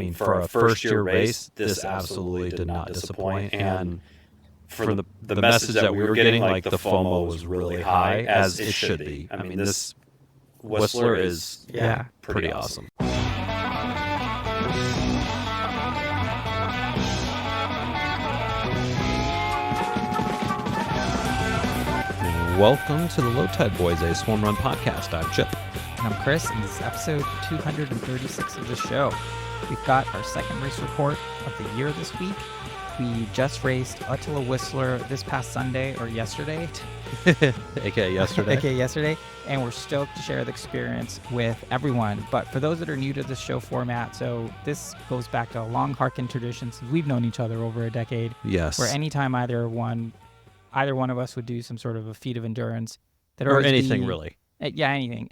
I mean, for a first-year race, this absolutely did not disappoint. And for the message that we were getting, like, the FOMO was really high, as it should be. I mean, this Whistler is pretty awesome. Welcome to the Low Tide Boys, a Swimrun podcast. I'm Chip. And I'm Chris, and this is episode 236 of the show. We've got our second race report of the year this week. We just raced Otillo Whistler this past Sunday, or yesterday. AKA yesterday. And we're stoked to share the experience with everyone. But for those that are new to this show format, so this goes back to a long harkened tradition since we've known each other over a decade. Yes. Where anytime either one of us would do some sort of a feat of endurance. Or anything, really. Anything.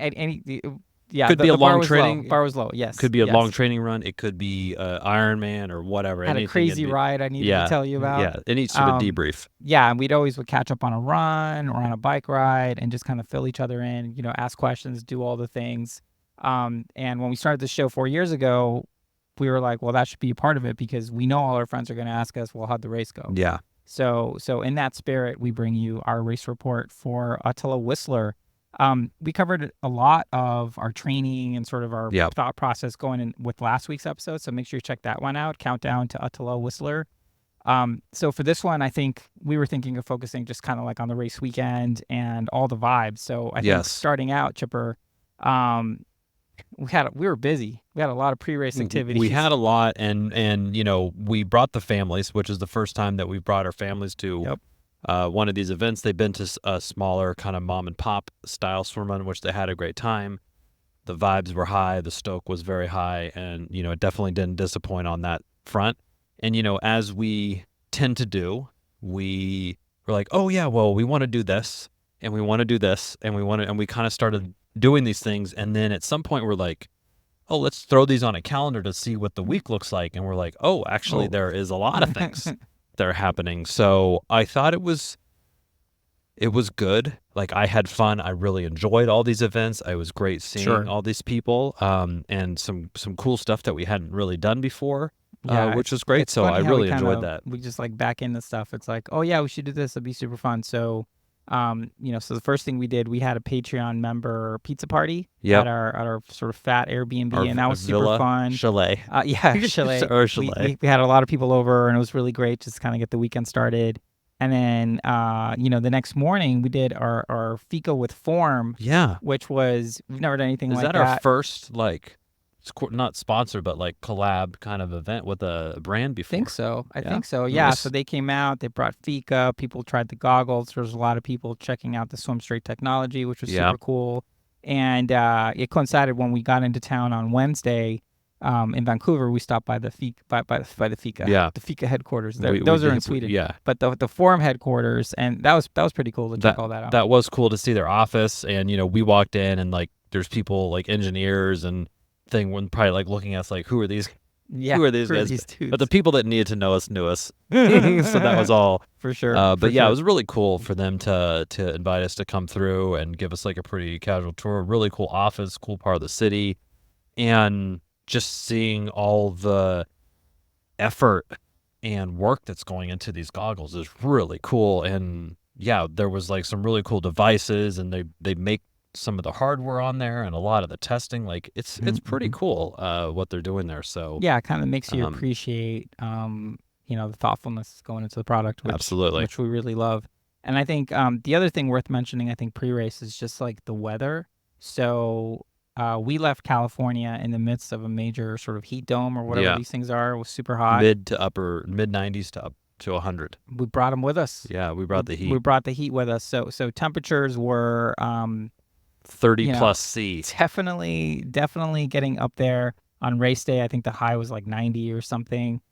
Could be a long training. Bar was low, yes. Could be a long training run. It could be Ironman or whatever. Had a crazy ride I needed to tell you about. Yeah, any sort of debrief. Yeah, and we'd always catch up on a run or on a bike ride and just kind of fill each other in, ask questions, do all the things. And when we started the show 4 years ago, we were like, well, that should be a part of it because we know all our friends are going to ask us, well, how'd the race go? Yeah. So in that spirit, we bring you our race report for Otillo Whistler. We covered a lot of our training and sort of our thought process going in with last week's episode. So make sure you check that one out. Countdown to Otillo Whistler. So for this one, I think we were thinking of focusing just kind of like on the race weekend and all the vibes. So I think starting out, Chipper, we were busy. We had a lot of pre-race activities. We had a lot, and we brought the families, which is the first time that we've brought our families to one of these events. They've been to a smaller kind of mom and pop style swim run, which they had a great time. The vibes were high, the stoke was very high, and it definitely didn't disappoint on that front. And as we tend to do, we were like, oh yeah, well, we want to do this, and we want to do this, and we kind of started doing these things, and then at some point we're like, oh, let's throw these on a calendar to see what the week looks like, and we're like, oh, actually there is a lot of things that are happening. So I thought it was good. Like, I had fun. I really enjoyed all these events. It was great seeing all these people, and some cool stuff that we hadn't really done before, which was great. So I really enjoyed that. We just back into stuff. It's like, oh yeah, we should do this. It'd be super fun. So so the first thing we did, we had a Patreon member pizza party at our sort of fat Airbnb, and that was super fun. Chalet. Chalet. Or chalet. We had a lot of people over, and it was really great just to kind of get the weekend started. And then, the next morning we did our Fika with Form. Yeah. Which was, we've never done anything like that. Is that our first, not sponsored, but collab kind of event with a brand before? I think so. Yeah. So they came out, they brought Fika, people tried the goggles. There was a lot of people checking out the Swim Straight technology, which was super cool. And it coincided when we got into town on Wednesday in Vancouver. We stopped by the Fika, by the Fika, the Fika headquarters. Those are in Sweden. Yeah. But the Forum headquarters, and that was pretty cool to check all that out. That was cool to see their office, and we walked in, and there's people engineers and thing when probably looking at us who are these who are these guys? But the people that needed to know us knew us. So that was all for sure. It was really cool for them to invite us to come through and give us a pretty casual tour. Really cool office, cool part of the city, and just seeing all the effort and work that's going into these goggles is really cool. And there was some really cool devices, and they make some of the hardware on there and a lot of the testing. It's pretty cool what they're doing there. So it kind of makes you appreciate the thoughtfulness going into the product, which we really love. And I think the other thing worth mentioning, I think pre-race, is just the weather. So we left California in the midst of a major sort of heat dome or whatever these things are. It was super hot, mid 90s to up to 100. We brought them with us. Yeah, we brought the heat. We brought the heat with us. So temperatures were 30 plus C. Definitely getting up there on race day. I think the high was 90 or something.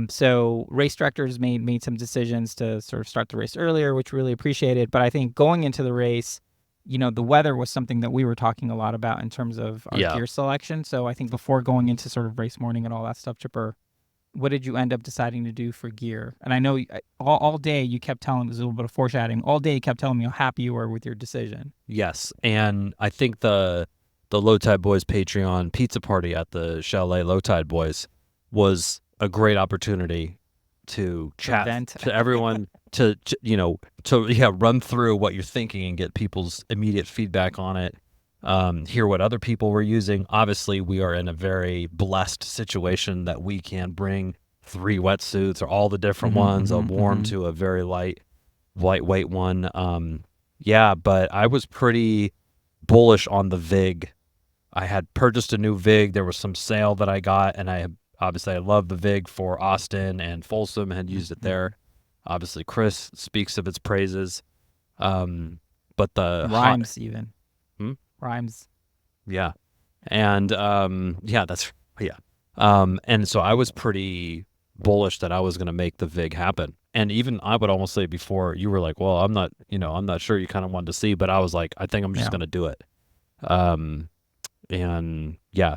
So race directors made some decisions to sort of start the race earlier, which we really appreciated. But I think going into the race, the weather was something that we were talking a lot about in terms of our gear selection. So I think before going into sort of race morning and all that stuff, Chipper, what did you end up deciding to do for gear? And I know all day you kept telling, there's a little bit of foreshadowing, all day you kept telling me how happy you were with your decision. Yes, and I think the Low Tide Boys Patreon pizza party at the Chalet Low Tide Boys was a great opportunity to chat vent. to everyone, to run through what you're thinking and get people's immediate feedback on it. Hear what other people were using. Obviously, we are in a very blessed situation that we can bring 3 wetsuits or all the different ones, a warm to a very lightweight one. But I was pretty bullish on the Vig. I had purchased a new Vig. There was some sale that I got, and I love the Vig for Austin and Folsom, and had used it there. Obviously, Chris speaks of its praises. But the Rhymes even. Rhymes. Yeah. And and so I was pretty bullish that I was going to make the Vig happen. And even I would almost say before you were like, well, I'm not sure, you kind of wanted to see, but I was like, I think I'm just going to do it.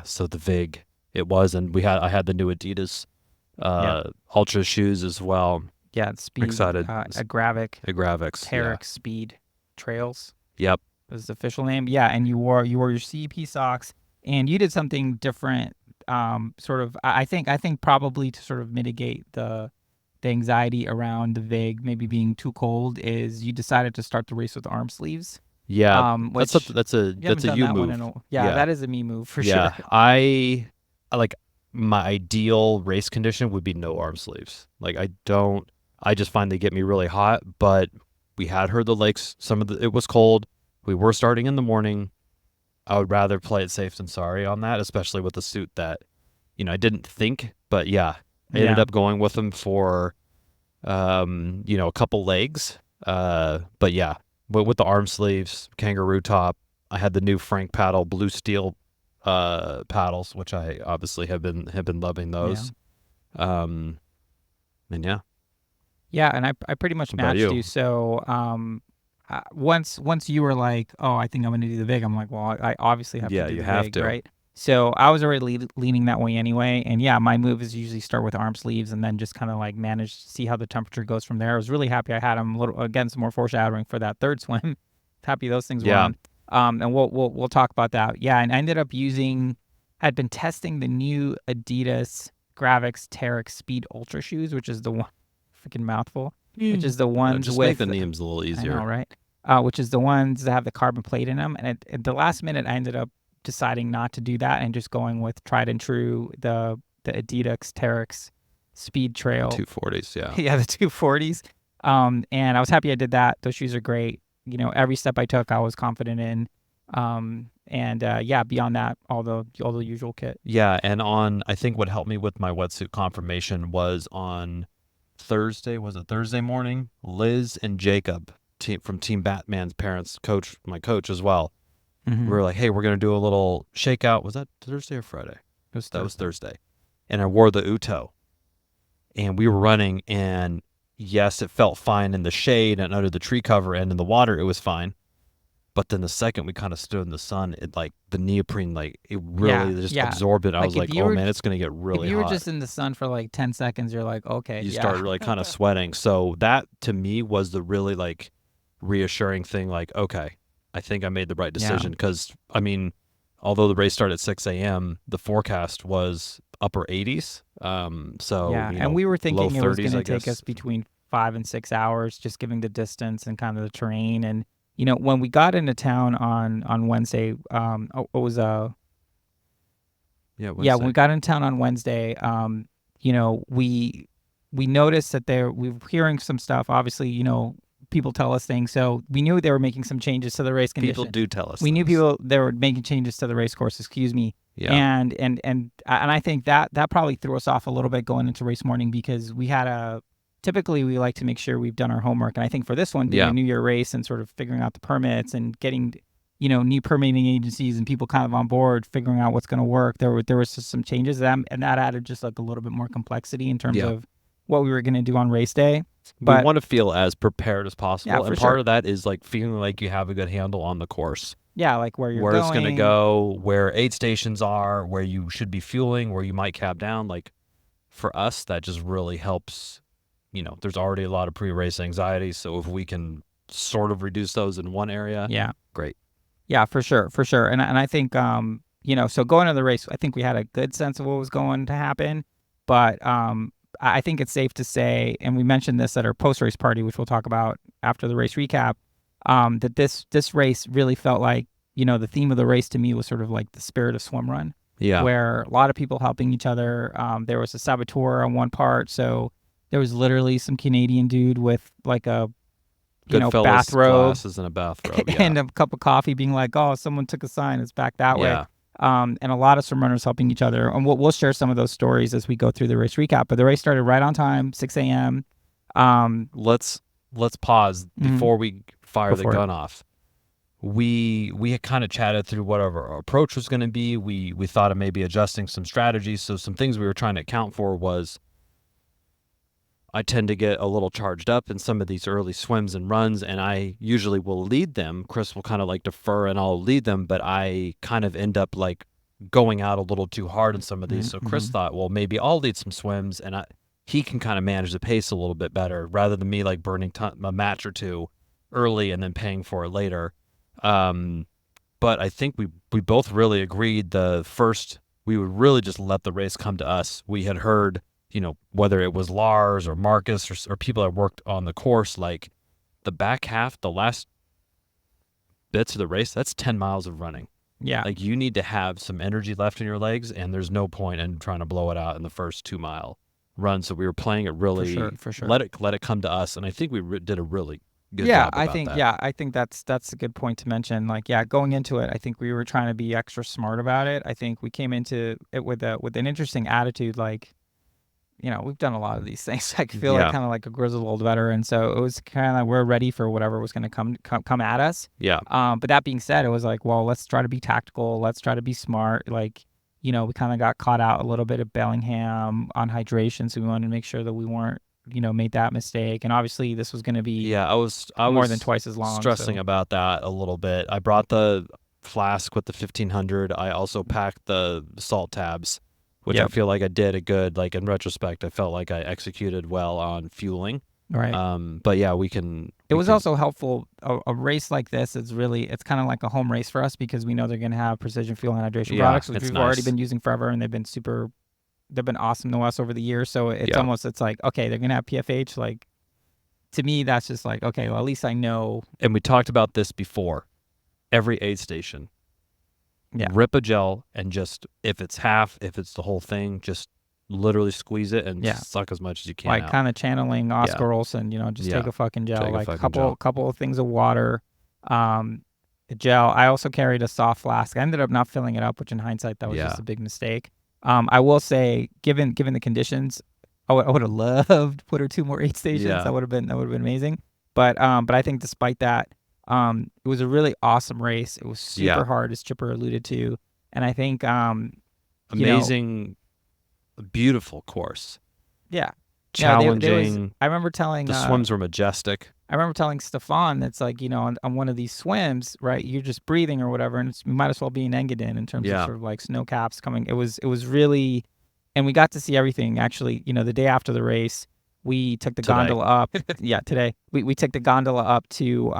So the Vig it was, and I had the new Adidas Ultra shoes as well. Yeah, it's speed. Excited. Agravic. Terex Speed Trails. Yep. Was the official name. Yeah, and you wore your CEP socks, and you did something different. I think probably to sort of mitigate the anxiety around the Vig maybe being too cold, is you decided to start the race with arm sleeves. Yeah, Which that's a you move. That is a me move for sure. sure. I like, my ideal race condition would be no arm sleeves. Like, I just find they get me really hot. But we had heard the lakes. It was cold. We were starting in the morning. I would rather play it safe than sorry on that, especially with a suit that, I didn't think, but I ended up going with them for, a couple legs. But with the arm sleeves, kangaroo top, I had the new Frank paddle, blue steel, paddles, which I obviously have been loving those. And yeah. Yeah, and I pretty much matched you. So once you were like, oh, I think I'm going to do the Vig, I'm like, well, I obviously have to do the Vig, right? So I was already leaning that way anyway. And my move is usually start with arm sleeves and then just kind of like manage to see how the temperature goes from there. I was really happy I had them some more foreshadowing for that third swim. Happy those things were on. And we'll talk about that. Yeah, and I ended up had been testing the new Adidas Gravix Terex Speed Ultra shoes, which is the one, freaking mouthful, which is the ones just with make the names a little easier. I know, right? Which is the ones that have the carbon plate in them. And at the last minute, I ended up deciding not to do that and just going with tried and true the Adidas Terex Speed Trail 240s. The 240s. And I was happy I did that. Those shoes are great. Every step I took, I was confident in. Beyond that, all the usual kit. Yeah, and I think what helped me with my wetsuit confirmation was on Thursday. Was it Thursday morning? Liz and Jacob from Team Batman's parents, my coach as well. We were like, hey, we're going to do a little shakeout. Was that Thursday or Friday? That was Thursday. And I wore the Ötillö. And we were running, and yes, it felt fine in the shade and under the tree cover, and in the water, it was fine. But then the second we kind of stood in the sun, it the neoprene, it really just absorbed it. I was like, oh man, it's going to get really hot. If you were just in the sun for 10 seconds, you're like, okay. You start really kind of sweating. So that to me was the really reassuring thing. Okay, I think I made the right decision. Because, although the race started at 6 a.m., the forecast was upper 80s. And we were thinking it was going to take us between 5 and 6 hours, just given the distance and kind of the terrain. And when we got into town on Wednesday, Wednesday. When we got into town on Wednesday, we noticed that we were hearing some stuff. Obviously, people tell us things, so we knew they were making some changes to the race condition. People do tell us. We knew they were making changes to the race course. Excuse me. Yeah. And I think that probably threw us off a little bit going into race morning, because typically we like to make sure we've done our homework. And I think for this one, being a New Year race and sort of figuring out the permits and getting, new permitting agencies and people kind of on board, figuring out what's going to work, there was just some changes and that added just a little bit more complexity in terms of what we were going to do on race day. But we want to feel as prepared as possible. Yeah, and part of that is feeling like you have a good handle on the course. Yeah, where you're where going. It's going to go, where aid stations are, where you should be fueling, where you might cab down. For us, that just really helps. There's already a lot of pre-race anxiety, so if we can sort of reduce those in one area, great. Yeah, for sure. And I think so going into the race, I think we had a good sense of what was going to happen. But I think it's safe to say, and we mentioned this at our post-race party, which we'll talk about after the race recap, that this race really felt like, the theme of the race to me was sort of like the spirit of Swimrun, Yeah. where a lot of people helping each other. There was a saboteur on one part, so there was literally some Canadian dude with like a Goodfellas bathrobe glasses and a bathrobe. Yeah. and a cup of coffee, being like, "Oh, someone took a sign. It's back that way." Yeah. And a lot of swim runners helping each other. And we'll share some of those stories as we go through the race recap. But the race started right on time, 6 a.m. Let's pause before we fire the Go for gun off. We had kind of chatted through whatever our approach was going to be. We thought of maybe adjusting some strategies. So some things we were trying to account for was, I tend to get a little charged up in some of these early swims and runs, and I usually will lead them. Chris will kind of like defer and I'll lead them, but I kind of end up like going out a little too hard in some of these. So Chris thought, well, maybe I'll lead some swims and he can kind of manage the pace a little bit better rather than me like burning a match or two early and then paying for it later. But I think we both really agreed we would really just let the race come to us. We had heard, whether it was Lars or Marcus or people that worked on the course, like the back half, the last bits of the race, that's 10 miles of running. Yeah. Like you need to have some energy left in your legs, and there's no point in trying to blow it out in the first 2-mile run. So we were playing it really, for sure. let it come to us. And I think we did a really good job about that. I think that's a good point to mention. Like, going into it, I think we were trying to be extra smart about it. I think we came into it with an interesting attitude, like, we've done a lot of these things. I feel like kind of like a grizzled old veteran. So it was kind of like we're ready for whatever was going to come at us. Yeah. But that being said, it was like, well, let's try to be tactical. Let's try to be smart. Like, we kind of got caught out a little bit at Bellingham on hydration, so we wanted to make sure that we weren't, made that mistake. And obviously, this was going to be I was more than twice as long. Stressing about that a little bit. I brought the flask with the 1500. I also packed the salt tabs, which I feel like I did a good, like in retrospect, I felt like I executed well on fueling. Right. But yeah, we can. It was also helpful. A race like this it's kind of like a home race for us because we know they're going to have precision fuel and hydration products, which we've already been using forever, and they've been awesome to us over the years. So it's like, okay, they're going to have PFH. Like, to me, that's just like, okay, well, at least I know. And we talked about this before. Every aid station. Rip a gel and just, if it's half, if it's the whole thing, just literally squeeze it and suck as much as you can like out. Kind of channeling Oscar Olsen, just take a fucking gel, like a couple of things of water, gel. I also carried a soft flask. I ended up not filling it up, which in hindsight that was just a big mistake. I will say, given the conditions, I would have loved to put her 2 more aid stations. That would have been amazing. But I think despite that, it was a really awesome race. It was super hard, as Chipper alluded to, and I think amazing, beautiful course. Yeah, challenging. I remember telling the swims were majestic. I remember telling Stefan that's like, on one of these swims, right? You're just breathing or whatever, and you might as well be in Engadin in terms of sort of like snow caps coming. It was really, and we got to see everything. Actually, the day after the race, we took the gondola up. Today we took the gondola up to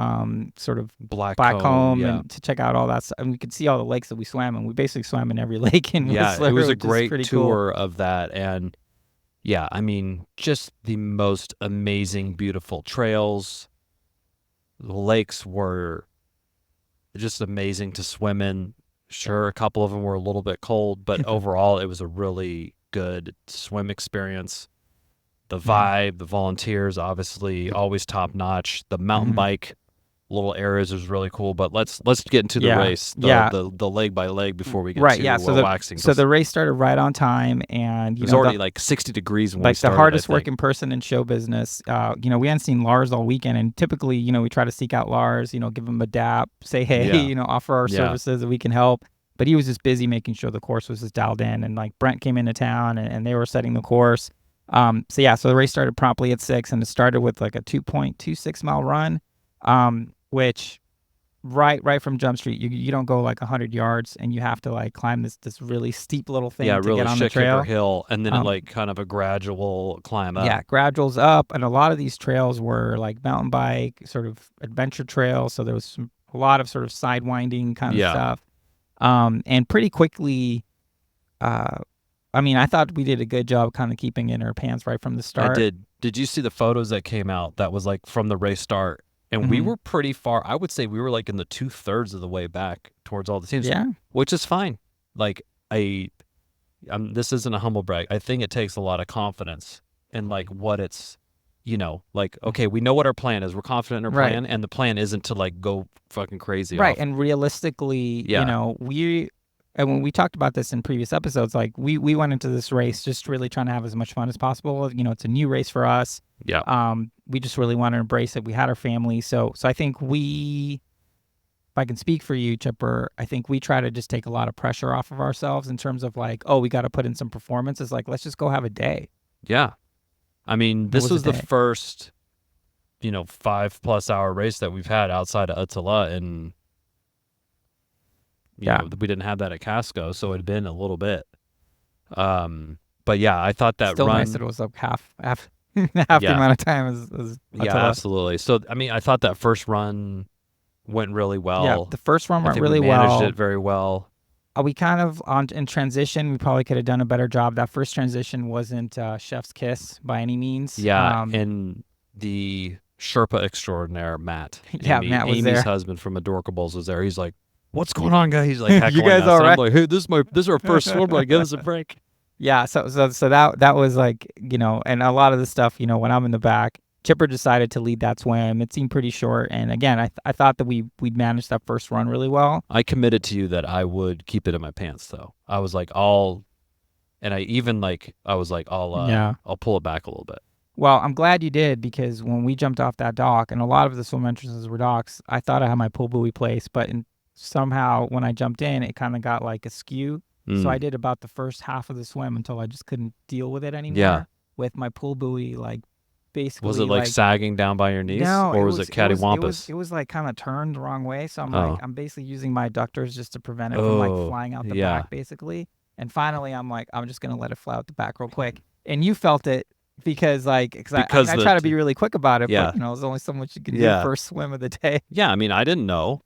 sort of Blackcomb and to check out all that stuff. And we could see all the lakes that we swam in. We basically swam in every lake in Whistler. It was a great tour cool. of that. And I mean, just the most amazing, beautiful trails. The lakes were just amazing to swim in. Sure, a couple of them were a little bit cold, but overall, it was a really good swim experience. The vibe, the volunteers, obviously, always top notch. The mountain bike little areas was really cool. But let's get into the race, the leg by leg before we get to waxing. So the race started right on time, and it was already like 60 degrees when we started. Like the hardest working person in show business. We hadn't seen Lars all weekend, and typically, we try to seek out Lars, give him a dap, say hey, offer our services that we can help. But he was just busy making sure the course was just dialed in, and like Brent came into town, and they were setting the course. So the race started promptly at 6, and it started with like a 2.26 mile run, which right from Jump Street, you don't go like 100 yards, and you have to like climb this really steep little thing to really get on the trail. Hill, and then it like kind of a gradual climb up. Yeah, graduals up, and a lot of these trails were like mountain bike sort of adventure trails, so there was a lot of sort of sidewinding kind of stuff. And pretty quickly, I mean, I thought we did a good job kind of keeping in our pants right from the start. I did. Did you see the photos that came out that was like from the race start? And we Mhm. were pretty far. I would say we were like in the 2/3 of the way back towards all the teams, Yeah. which is fine. Like this isn't a humble brag. I think it takes a lot of confidence in like what it's, like, okay, we know what our plan is. We're confident in our Right. plan, and the plan isn't to like go fucking crazy. Right. Off. And realistically, Yeah. and when we talked about this in previous episodes, like we went into this race just really trying to have as much fun as possible. It's a new race for us. Yeah. We just really want to embrace it. We had our family. So I think if I can speak for you, Chipper, I think we try to just take a lot of pressure off of ourselves in terms of like, oh, we got to put in some performances. Like, let's just go have a day. Yeah. I mean, this was the first, 5+ hour race that we've had outside of Ötillö, and we didn't have that at Casco, so it had been a little bit. But yeah, I thought that still run. Nice that it was like half the amount of time as Ötillö. Yeah, absolutely. So I mean, I thought that first run went really well. Yeah, the first run went really well. We managed it very well. We kind of in transition. We probably could have done a better job. That first transition wasn't chef's kiss by any means. Yeah, and the Sherpa extraordinaire, Matt. Matt was Amy's there. husband from Adorkables was there. He's like, "What's going on, guys?" He's like, "You guys us. all right?" I'm like, "Hey, this is our first swim. Like, give us a break." Yeah, so that was like, and a lot of the stuff, when I'm in the back, Chipper decided to lead that swim. It seemed pretty short, and again, I thought that we'd managed that first run really well. I committed to you that I would keep it in my pants, though. I was like, I'll pull it back a little bit. Well, I'm glad you did, because when we jumped off that dock, and a lot of the swim entrances were docks, I thought I had my pull buoy placed, but somehow when I jumped in, it kind of got like askew. So I did about the first half of the swim until I just couldn't deal with it anymore. With my pull buoy, like, basically. Was it like sagging down by your knees? No, or was it cattywampus? It was like kind of turned the wrong way. So I'm basically using my adductors just to prevent it from like flying out the back, basically. And finally, I'm like, I'm just gonna let it fly out the back real quick. And you felt it because I try to be really quick about it, but there's only so much you can do first swim of the day. Yeah, I mean, I didn't know.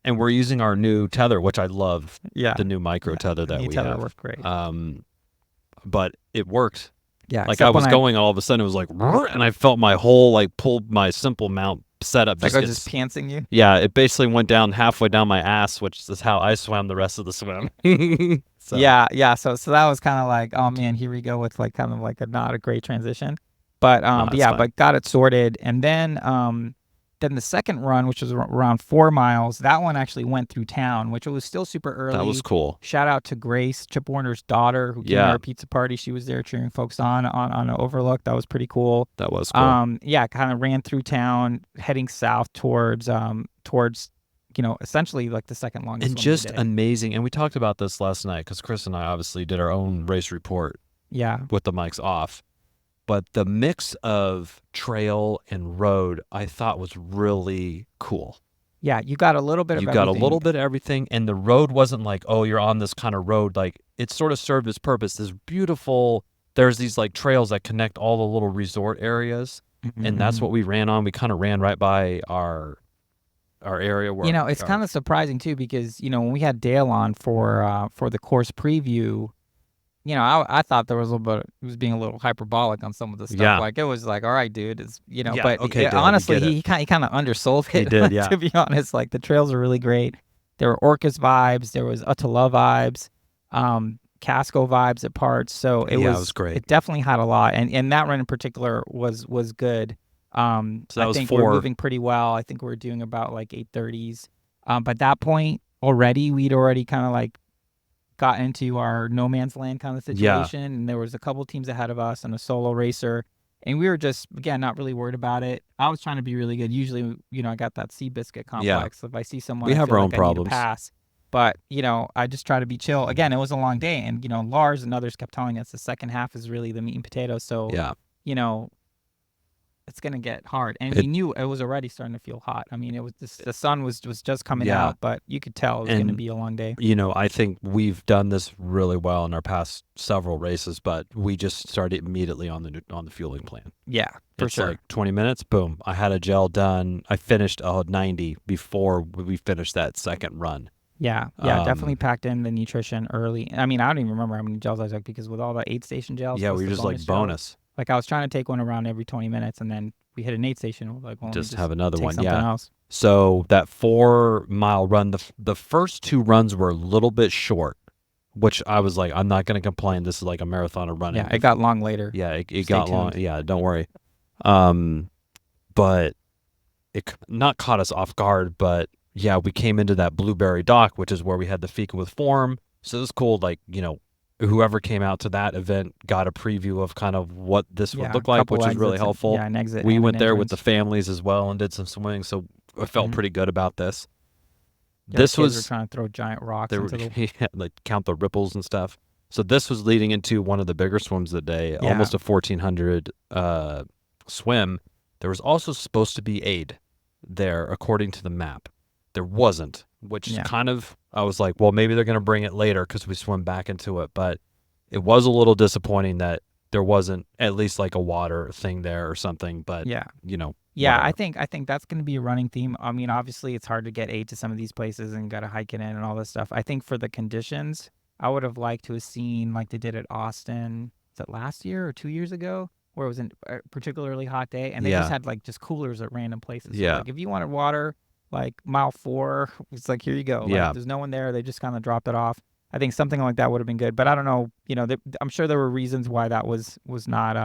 And we're using our new tether, which I love. Yeah. The new micro tether that we tether have. Worked great. But it worked. Yeah. Like I was going, all of a sudden it was like, and I felt my whole pulled my simple mount setup. Like I was just pantsing you. Yeah, it basically went down halfway down my ass, which is how I swam the rest of the swim. So. Yeah. So that was kind of like, oh man, here we go with like kind of like not a great transition, but but got it sorted, and then the second run, which was around 4 miles, that one actually went through town, which was still super early. That was cool. Shout out to Grace, Chip Warner's daughter, who came to our pizza party. She was there cheering folks on an overlook. That was pretty cool. That was cool. Kind of ran through town, heading south towards essentially like the second longest. And just amazing. And we talked about this last night because Chris and I obviously did our own race report. Yeah. With the mics off. But the mix of trail and road, I thought was really cool. Yeah, you got a little bit of everything. You got a little bit of everything, and the road wasn't like, oh, you're on this kind of road. Like, it sort of served its purpose. This beautiful, there's these like trails that connect all the little resort areas, and that's what we ran on. We kind of ran right by our area where it's kind of surprising too, because when we had Dale on for the course preview. I thought there was a little bit. It was being a little hyperbolic on some of the stuff. Yeah. Like it was like, all right, dude, it's but okay, Dale, honestly, he kind of undersold it. He did, yeah. To be honest, like the trails are really great. There were Orcas vibes. There was Ötillö vibes, Casco vibes at parts. So it was great. It definitely had a lot, and that run in particular was good. So that I think we're moving pretty well. I think we're doing about like 8:30s. But at that point we'd already kind of like got into our no man's land kind of situation, and there was a couple teams ahead of us and a solo racer, and we were just again not really worried about it. I was trying to be really good. Usually, I got that Seabiscuit complex. So if I see someone, we have our own like problems. I need to pass, but I just try to be chill. Again, it was a long day, and Lars and others kept telling us the second half is really the meat and potatoes. So it's gonna get hard, and we knew it was already starting to feel hot. I mean, it was the sun was just coming out, but you could tell it was gonna be a long day. I think we've done this really well in our past several races, but we just started immediately on the fueling plan. Yeah, for sure. Like 20 minutes, boom. I had a gel done. I finished 90 before we finished that second run. Yeah, definitely packed in the nutrition early. I mean, I don't even remember how many gels I took because with all the aid station gels, Yeah, plus we were the just like gels, bonus. like I was trying to take one around every 20 minutes, and then we hit an aid station. We're like, well, let me Just have another take one. something Yeah. else. So that 4-mile run, the first 2 runs were a little bit short, which I was like, I'm not going to complain. This is like a marathon of running. Yeah, it got long later. Yeah, it Stay got tuned. long. Yeah, don't worry. But it not caught us off guard, but yeah, we came into that Blueberry Dock, which is where we had the fika with Form. So it was cool. Like, whoever came out to that event got a preview of kind of what this would look like, which is really helpful. An exit. We and went an there with the entrance. families as well and did some swimming, so I felt pretty good about this. Yeah, this the kids was were trying to throw giant rocks into the yeah, like count the ripples and stuff. So this was leading into one of the bigger swims of the day, almost a 1,400 swim. There was also supposed to be aid there, according to the map. There wasn't, which kind of, I was like, well, maybe they're going to bring it later because we swim back into it. But it was a little disappointing that there wasn't at least like a water thing there or something. But, yeah, whatever. I think that's going to be a running theme. I mean, obviously, it's hard to get aid to some of these places and got to hike it in and all this stuff. I think for the conditions, I would have liked to have seen like they did at Austin. Was it last year or 2 years ago? Where it was a particularly hot day, and they just had like just coolers at random places. So, like if you wanted water, like mile 4, it's like here you go. Like there's no one there. They just kind of dropped it off. I think something like that would have been good, but I don't know. I'm sure there were reasons why that was not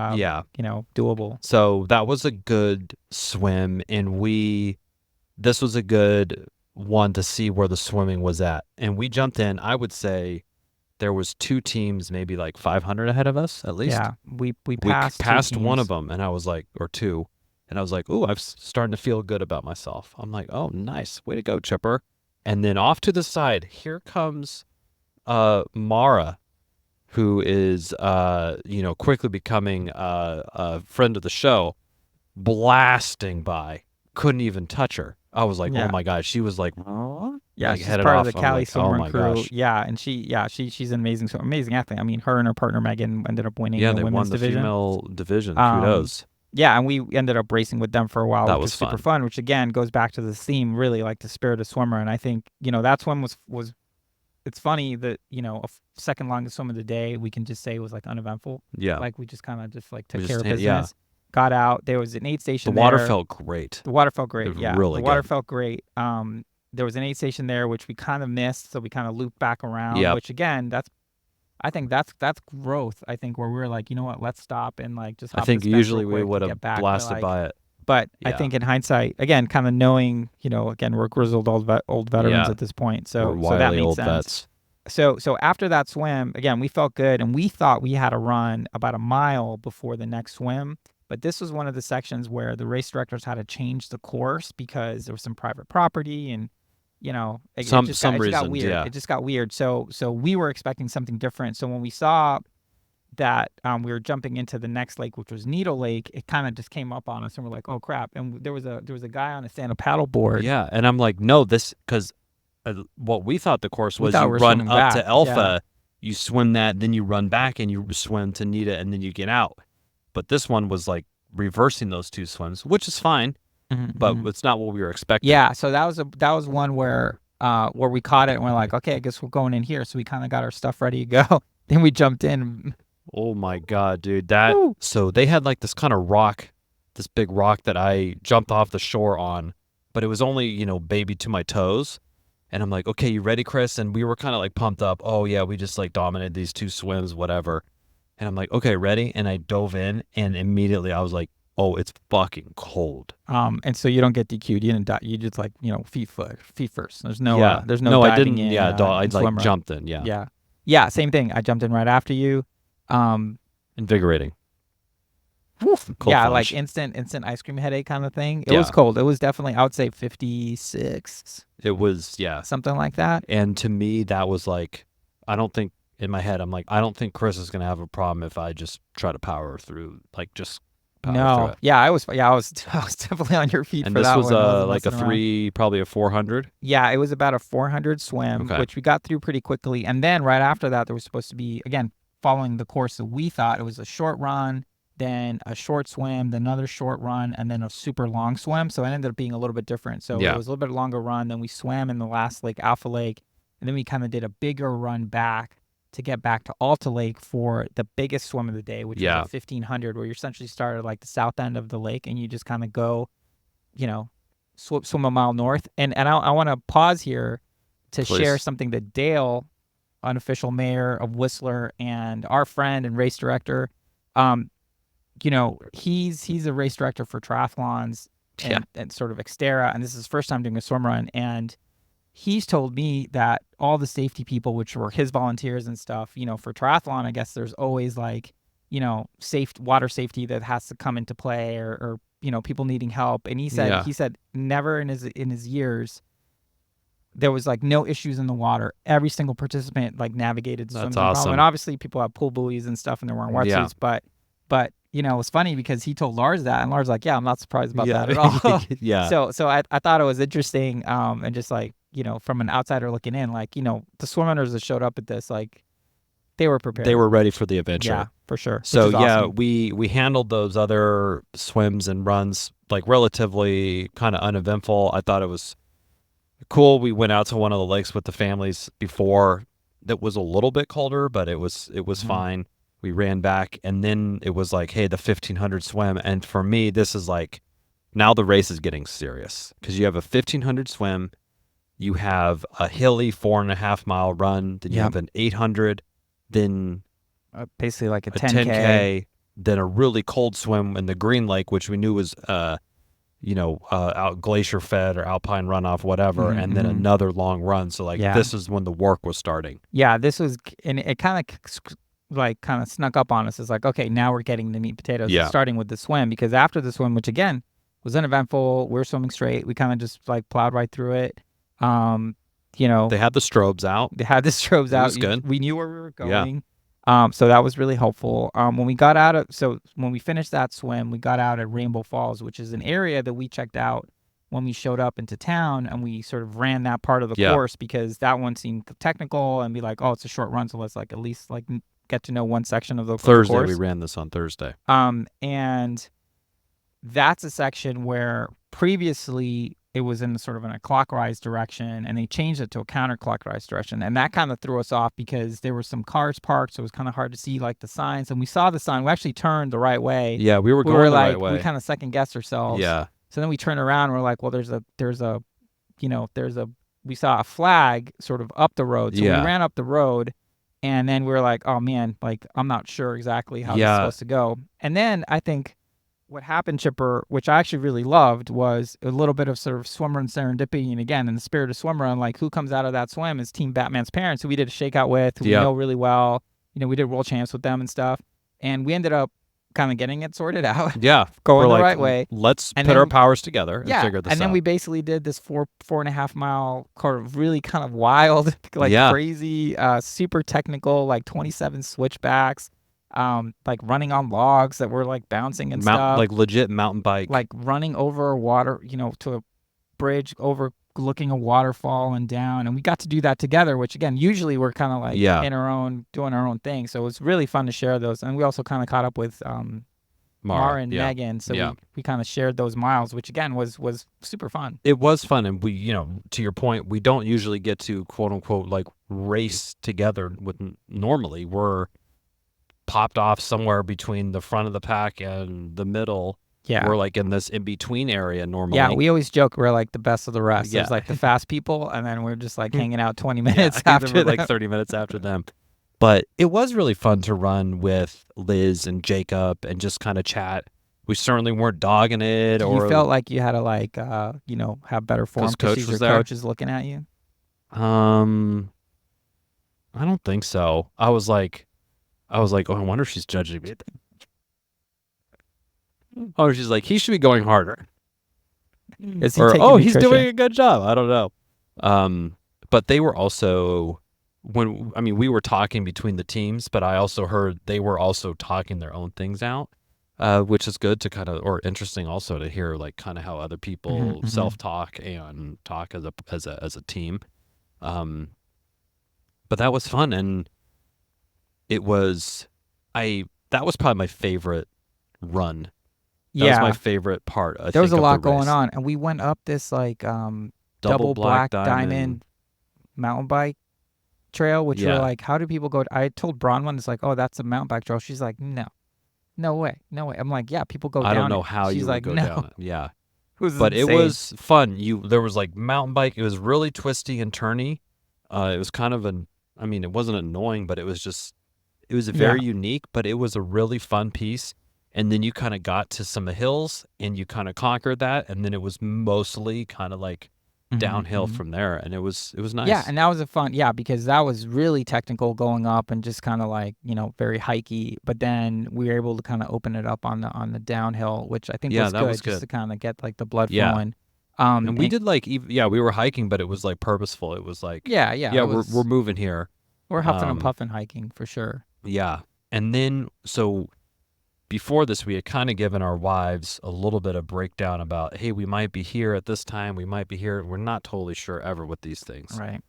doable. So that was a good swim, and this was a good one to see where the swimming was at, and we jumped in. I would say there was 2 teams maybe like 500 ahead of us at least. Yeah, we passed one of them, and I was like, or 2, and I was like, ooh, I'm starting to feel good about myself. I'm like, oh, nice, way to go, Chipper. And then off to the side, here comes Mara, who is quickly becoming a friend of the show, blasting by, couldn't even touch her. I was like, oh my god, she was like, yeah, like she's headed part off. of the Cali Swimrun crew. Gosh. Yeah, and she's an amazing athlete. I mean, her and her partner Megan ended up winning the women's division. Female division. Kudos. Yeah, and we ended up racing with them for a while, which was fun. super fun. Which again goes back to the theme, really, like the spirit of swimmer. And I think that swim was. It's funny that a second longest swim of the day we can just say was like uneventful. Yeah, like we just kind of just like took care of business. Yeah. Got out. There was an aid station. The water felt great. The water felt great. Yeah, really the water felt great. There was an aid station there which we kind of missed, so we kind of looped back around. Yeah. Which again, I think that's growth. I think where we're like, you know what, let's stop and like just. I think usually we would have blasted by it. But I think in hindsight, again, kind of knowing, again, we're grizzled old veterans at this point, so that made sense. Vets. So after that swim, again, we felt good, and we thought we had to run about a mile before the next swim. But this was one of the sections where the race directors had to change the course because there was some private property, and it just got weird. Yeah. It just got weird. So we were expecting something different. So when we saw that we were jumping into the next lake, which was Needle Lake, it kind of just came up on us, and we're like, oh crap! And there was a guy on a stand-up paddle board. Yeah, and I'm like, no, this because what we thought the course was, you run up to Alpha, you swim that, then you run back and you swim to Nita, and then you get out. But this one was like reversing those 2 swims, which is fine, but it's not what we were expecting. Yeah, so that was one where we caught it and we're like, okay, I guess we're going in here. So we kind of got our stuff ready to go. Then we jumped in. Oh my god, dude! So they had like this kind of rock, this big rock that I jumped off the shore on, but it was only baby to my toes. And I'm like, okay, you ready, Chris? And we were kind of like pumped up. Oh yeah, we just like dominated these 2 swims, whatever. And I'm like, okay, ready? And I dove in, and immediately I was like, oh, it's fucking cold. And so you don't get DQ'd. You didn't die. You just like feet first. There's no diving no, I didn't. In, I like swimmer. Jumped in. Yeah. Yeah. Same thing. I jumped in right after you. Invigorating. Cold finish. Like instant ice cream headache kind of thing. It was cold. It was definitely, I would say 56. It was, something like that. And to me, that was like, I don't think in my head, I'm like, I don't think Chris is gonna have a problem if I just try to power through, like just. No, I was definitely on your feet and for that one. And this was like a 3, probably a 400. Yeah, it was about a 400 swim, which we got through pretty quickly. And then right after that, there was supposed to be, again, following the course that we thought, it was a short run, then a short swim, then another short run, and then a super long swim. So it ended up being a little bit different. So it was a little bit longer run. Then we swam in the last lake, Alpha Lake. and then we kind of did a bigger run back to get back to Alta Lake for the biggest swim of the day, which was a 1500, where you essentially start at like the south end of the lake and you just kind of go, swim a mile north. And I want to pause here to share something that Dale, unofficial mayor of Whistler and our friend and race director, he's a race director for triathlons and sort of Xterra, and this is his first time doing a swim run, and he's told me that all the safety people, which were his volunteers and stuff, for triathlon, I guess there's always like, safe water safety that has to come into play, or people needing help. And he said never in his years there was like no issues in the water. Every single participant like navigated the swim problem. And obviously people have pull buoys and stuff and they're wearing wetsuits, but it's funny because he told Lars that, and Lars was like, yeah, I'm not surprised about that at all. So I thought it was interesting, and just like, from an outsider looking in, like, the swim runners that showed up at this, like, they were prepared. They were ready for the adventure. Yeah, for sure. So awesome. we handled those other swims and runs like relatively kind of uneventful. I thought it was cool. We went out to one of the lakes with the families before. That was a little bit colder, but it was fine. We ran back, and then it was like, hey, the 1500 swim. And for me, this is like, now the race is getting serious, because you have a 1500 swim, you have a hilly 4.5 mile run, then you have an 800, then basically like a 10K, then a really cold swim in the Green Lake, which we knew was out glacier fed or alpine runoff, whatever, and then another long run. So like this is when the work was starting. Yeah, this was, and it kind of snuck up on us. It's like, okay, now we're getting the meat and potatoes, starting with the swim, because after the swim, which again was uneventful, we're swimming straight. We kind of just like plowed right through it. They had the strobes out. It was good. We knew where we were going. So that was really helpful. When we finished that swim, we got out at Rainbow Falls, which is an area that we checked out when we showed up into town, and we sort of ran that part of the course, because that one seemed technical, and be like, oh, it's a short run, so let's like at least like get to know one section of the Thursday course. We ran this on Thursday. And that's a section where previously it was in sort of in a clockwise direction, and they changed it to a counterclockwise direction, and that kind of threw us off because there were some cars parked, so it was kind of hard to see like the signs. And we saw the sign, we actually turned the right way. Yeah, we were going the right way. We kind of second guessed ourselves. Yeah. So then we turned around, and we're like, well, we saw a flag sort of up the road, so we ran up the road, and then we were like, oh man, like I'm not sure exactly how this is supposed to go. And then I think what happened, Chipper, which I actually really loved, was a little bit of sort of swimrun serendipity. And again, in the spirit of swimrun, like who comes out of that swim is Team Batman's parents, who we did a shakeout with, who we know really well. We did world champs with them and stuff. And we ended up kind of getting it sorted out. Yeah. Going the right way. Let's put our powers together and figure this out. And then we basically did this 4.5 mile really kind of wild, like crazy, super technical, like 27 switchbacks. Like running on logs that were like bouncing and stuff, like legit mountain bike, like running over water, to a bridge overlooking a waterfall and down. And we got to do that together, which again, usually we're kind of like in our own, doing our own thing. So it was really fun to share those. And we also kind of caught up with Mara and Megan. So we kind of shared those miles, which again was super fun. It was fun. And we, to your point, we don't usually get to quote unquote like race together normally. We're popped off somewhere between the front of the pack and the middle. Yeah. We're like in this in-between area normally. Yeah, we always joke we're like the best of the rest. Yeah. It's like the fast people, and then we're just like hanging out 20 minutes after them. Like 30 minutes after them. But it was really fun to run with Liz and Jacob and just kind of chat. We certainly weren't dogging it. You felt like you had to like, have better form because your coach is looking at you? I don't think so. I was like, oh, I wonder if she's judging me. Oh, she's like, he should be going harder. Is he taking nutrition? He's doing a good job. I don't know. But they were also, we were talking between the teams, but I also heard they were also talking their own things out, which is good to kind of, or interesting also to hear like kind of how other people self-talk and talk as a team. But that was fun, and that was probably my favorite run. That was my favorite part. There was a lot going on, and we went up this like double black diamond mountain bike trail, which we're Yeah. like, how do people go? I told Bronwyn, it's like, oh, that's a mountain bike trail. She's like, no way. I'm like, yeah, people go I down don't know it. how She's you would like, go no, down it. Yeah. it was But it insane. was fun. There was like mountain bike. It was really twisty and turny. It was kind of it wasn't annoying, but it was very unique, but it was a really fun piece. And then you kind of got to some hills and you kind of conquered that. And then it was mostly kind of like downhill from there. And it was nice. Yeah, and that was because that was really technical going up and just kind of like, very hikey. But then we were able to kind of open it up on the downhill, which I think was that good, was just good. to kind of get like the blood Yeah. flowing. And we did like, we were hiking, but it was like purposeful. It was like, we're moving here. We're huffing and puffing hiking for sure. Yeah. And then, so before this, we had kind of given our wives a little bit of breakdown about, hey, we might be here at this time. We might be here. We're not totally sure ever with these things. Right.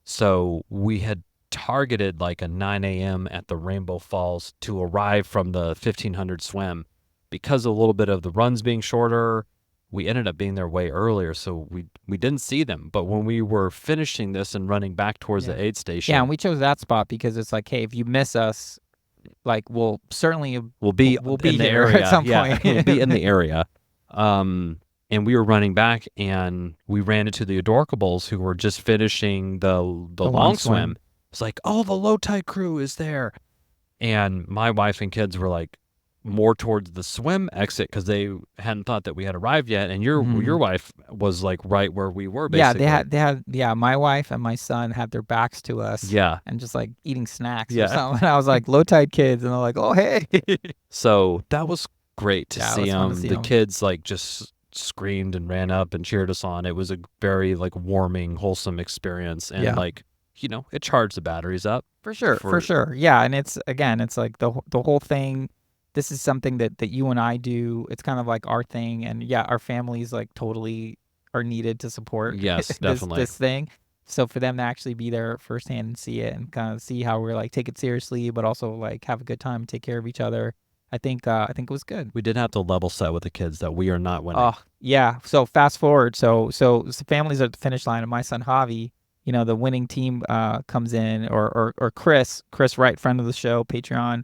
So we had targeted like a 9 a.m. at the Rainbow Falls to arrive from the 1500 swim. Because a little bit of the runs being shorter, we ended up being there way earlier, so we didn't see them. But when we were finishing this and running back towards the aid station, and we chose that spot because it's like, hey, if you miss us, like we'll be in the area at some point. we'll be in the area. And we were running back, and we ran into the Adorkables, who were just finishing the long swim. It's like, oh, the low tide crew is there, and my wife and kids were like more towards the swim exit because they hadn't thought that we had arrived yet. And your wife was like right where we were, basically. My wife and my son had their backs to us. Yeah. And just like eating snacks or something. And I was like, low tide kids. And they're like, oh, hey. So that was great to see them. The 'em. kids like just screamed and ran up and cheered us on. It was a very like warming, wholesome experience. And like, it charged the batteries up. For sure. Yeah. And it's like the whole thing. This is something that you and I do. It's kind of like our thing. And our families like totally are needed to support this thing. So for them to actually be there firsthand and see it and kind of see how we're like take it seriously, but also like have a good time and take care of each other. I think it was good. We did have to level set with the kids that we are not winning. Oh, yeah. So fast forward. So the families are at the finish line, and my son Javi, the winning team comes in, or Chris Wright, friend of the show, Patreon.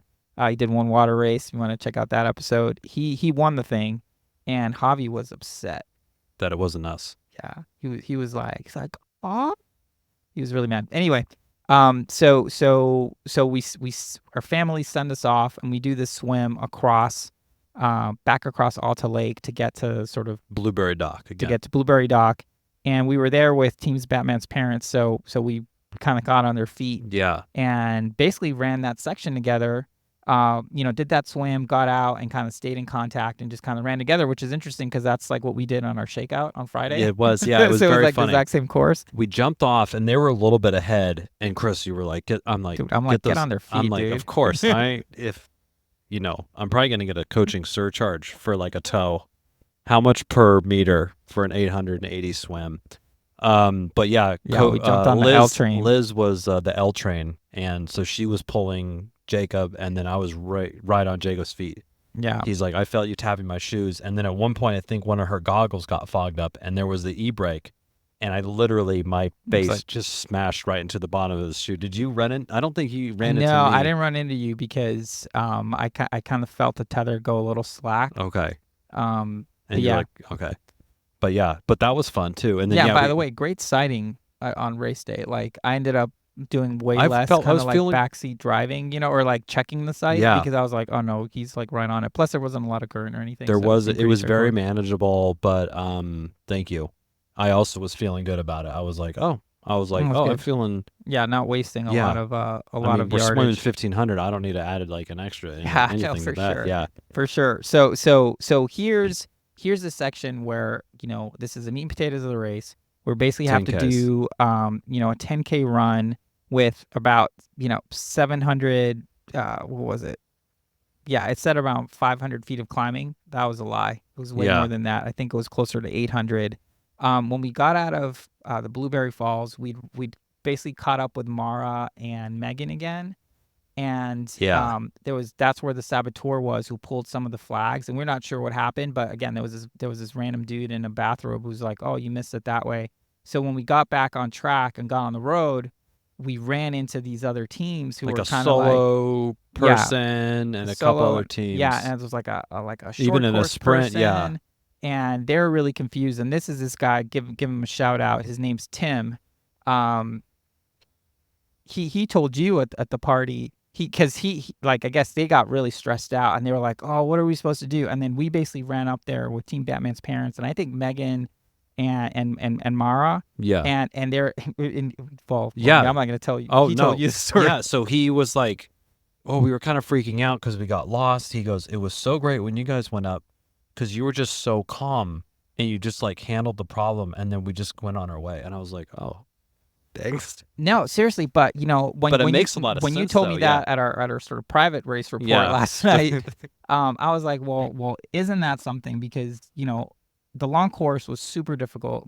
He did one water race. You want to check out that episode. He won the thing, and Javi was upset that it wasn't us. Yeah, he was like, oh, he was really mad. Anyway, so we our family send us off, and we do this swim across, back across Alta Lake to get to sort of Blueberry Dock again. To get to Blueberry Dock, and we were there with Teams Batman's parents, so we kind of got on their feet. Yeah, and basically ran that section together. Did that swim, got out, and kind of stayed in contact and just kind of ran together, which is interesting because that's like what we did on our shakeout on Friday. It was, yeah, it was so very it was like funny. The exact same course. We jumped off, and they were a little bit ahead. And Chris, you were like, "Get on their feet." I'm like, dude. of course. I'm probably gonna get a coaching surcharge for like a tow. How much per meter for an 880 swim? But yeah, we jumped on the L train. Liz was the L train, and so she was pulling Jacob, and then I was right on Jacob's feet. Yeah. He's like, I felt you tapping my shoes. And then at one point, I think one of her goggles got fogged up, and there was the e-brake, and I literally, my face just smashed right into the bottom of the shoe. Did you run in? I don't think you ran into me. No, I didn't run into you because I kind of felt the tether go a little slack. Okay. And you're like, okay. But that was fun too. And then by the way, great sighting on race day. Like I ended up doing way less kind of like backseat driving, or like checking the site because I was like, oh no, he's like right on it. Plus there wasn't a lot of current or anything. It was very manageable, but thank you. I also was feeling good about it. I was like, I'm feeling not wasting a lot of we're yardage. Swimming 1500. I don't need to add like an extra anything to that. Sure. Yeah, for sure. So here's the section where this is the meat and potatoes of the race. We basically have to do a 10K run with about 700. What was it? Yeah, it said around 500 feet of climbing. That was a lie. It was way more than that. I think it was closer to 800. When we got out of the Blueberry Falls, we'd basically caught up with Mara and Megan again, and that's where the saboteur was, who pulled some of the flags, and we're not sure what happened. But again, there was this random dude in a bathrobe who's like, "Oh, you missed it that way." So when we got back on track and got on the road, we ran into these other teams who like were a kind of like solo person and a couple other teams. Yeah, and it was like a short Even in a course sprint, person, yeah. and they're really confused. And this is this guy. Give him a shout out. His name's Tim. He told you at the party. Because he like, I guess they got really stressed out and they were like, oh, what are we supposed to do? And then we basically ran up there with Team Batman's parents, and I think Megan and Mara. Yeah. And they're well, Yeah. I'm not gonna tell you. Oh, he no. told you the story. Yeah, so he was like, oh, we were kind of freaking out because we got lost. He goes, it was so great when you guys went up because you were just so calm and you just like handled the problem, and then we just went on our way. And I was like, oh, thanks. No, seriously, but when it makes a lot of when you sense, told me though, that at our sort of private race report last night, I was like, well, isn't that something? Because the long course was super difficult.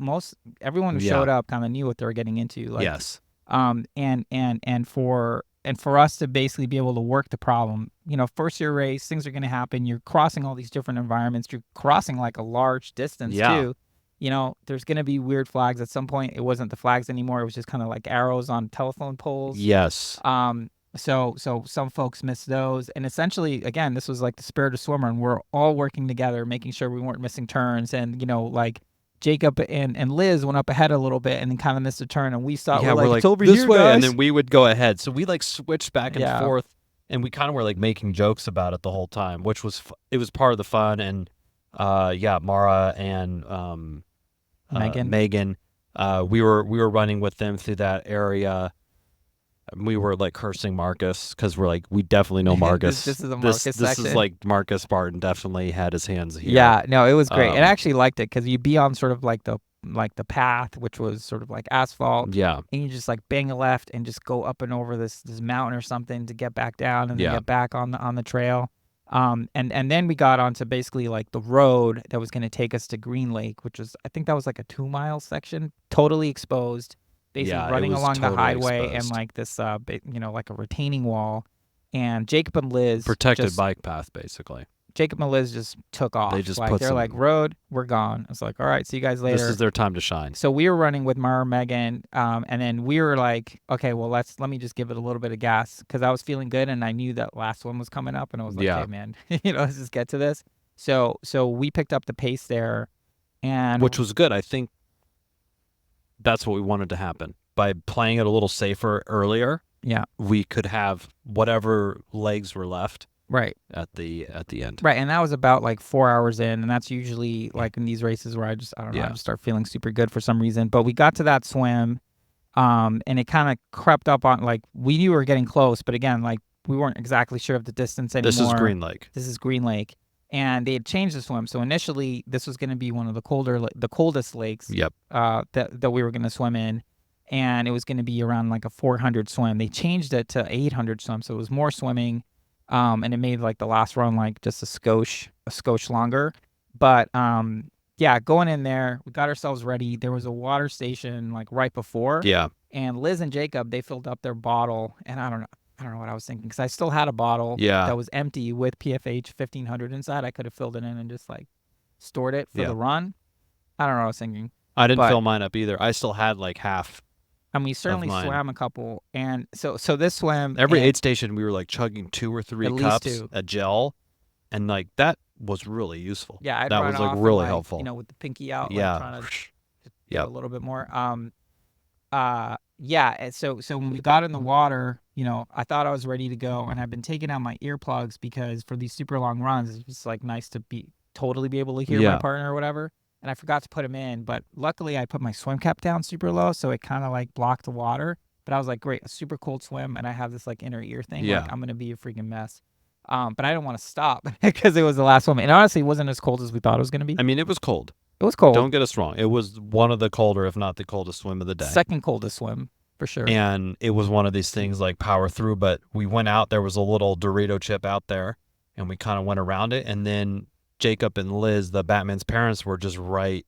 Everyone who showed up kind of knew what they were getting into. Like, yes. And for us to basically be able to work the problem, first year race, things are going to happen. You're crossing all these different environments. You're crossing like a large distance too. There's going to be weird flags at some point. It wasn't the flags anymore. It was just kind of like arrows on telephone poles. Yes. So some folks missed those. And essentially, again, this was like the spirit of Swimrun. We're all working together, making sure we weren't missing turns. And, like Jacob and Liz went up ahead a little bit and then kind of missed a turn. And we thought, we're like, it's over this here, way, guys. and then we would go ahead. So we like switched back and forth, and we kind of were like making jokes about it the whole time, which was it was part of the fun. And Mara and Megan, we were running with them through that area. We were like cursing Marcus because we're like, we definitely know Marcus. This is a Marcus section. This is like Marcus Barton definitely had his hands here. Yeah, no, it was great. And I actually liked it because you'd be on sort of like the path, which was sort of like asphalt. Yeah. And you just like bang a left and just go up and over this mountain or something to get back down and then get back on the trail. And then we got onto basically like the road that was going to take us to Green Lake, which was, I think that was like a 2-mile section, totally exposed. Basically running along the highway exposed. And like this, like a retaining wall, and Jacob and Liz protected bike path basically. Jacob and Liz just took off. They just they're like, road, we're gone. I was like, all right, see you guys later. This is their time to shine. So we were running with Mara, Megan, and then we were like, okay, well let me just give it a little bit of gas because I was feeling good and I knew that last one was coming up and I was like, hey man, let's just get to this. So we picked up the pace there, and which was good. I think that's what we wanted to happen. By playing it a little safer earlier, we could have whatever legs were left at the end. Right, and that was about like 4 hours in, and that's usually like in these races where I just start feeling super good for some reason. But we got to that swim, and it kind of crept up on, like, we knew we were getting close, but again, like, we weren't exactly sure of the distance anymore. This is Green Lake. And they had changed the swim. So initially, this was going to be one of the coldest lakes that we were going to swim in. And it was going to be around like a 400 swim. They changed it to 800 swim, so it was more swimming. And it made like the last run like just a skosh longer. But going in there, we got ourselves ready. There was a water station like right before. Yeah. And Liz and Jacob, they filled up their bottle, and I don't know what I was thinking, because I still had a bottle that was empty with PFH 1500 inside. I could have filled it in and just like stored it for the run. I don't know what I was thinking. I didn't fill mine up either. I still had like half. And we certainly swam a couple. And so this swim, every aid station we were like chugging 2 or 3 cups of gel, and like that was really useful. Yeah, that was like really helpful. With the pinky out, like, trying to get a little bit more. And so when we got in the water, I thought I was ready to go, and I've been taking out my earplugs because for these super long runs, it's just like nice to be able to hear my partner or whatever. And I forgot to put them in, but luckily I put my swim cap down super low, so it kind of like blocked the water. But I was like, great, a super cold swim, and I have this like inner ear thing. Like, I'm gonna be a freaking mess. But I didn't want to stop because it was the last swim, and honestly, it wasn't as cold as we thought it was gonna be. I mean, it was cold. It was cold. Don't get us wrong. It was one of the colder, if not the coldest swim of the day. Second coldest swim, for sure. And it was one of these things like power through, but we went out, there was a little Dorito chip out there, and we kind of went around it. And then Jacob and Liz, the Batman's parents, were just right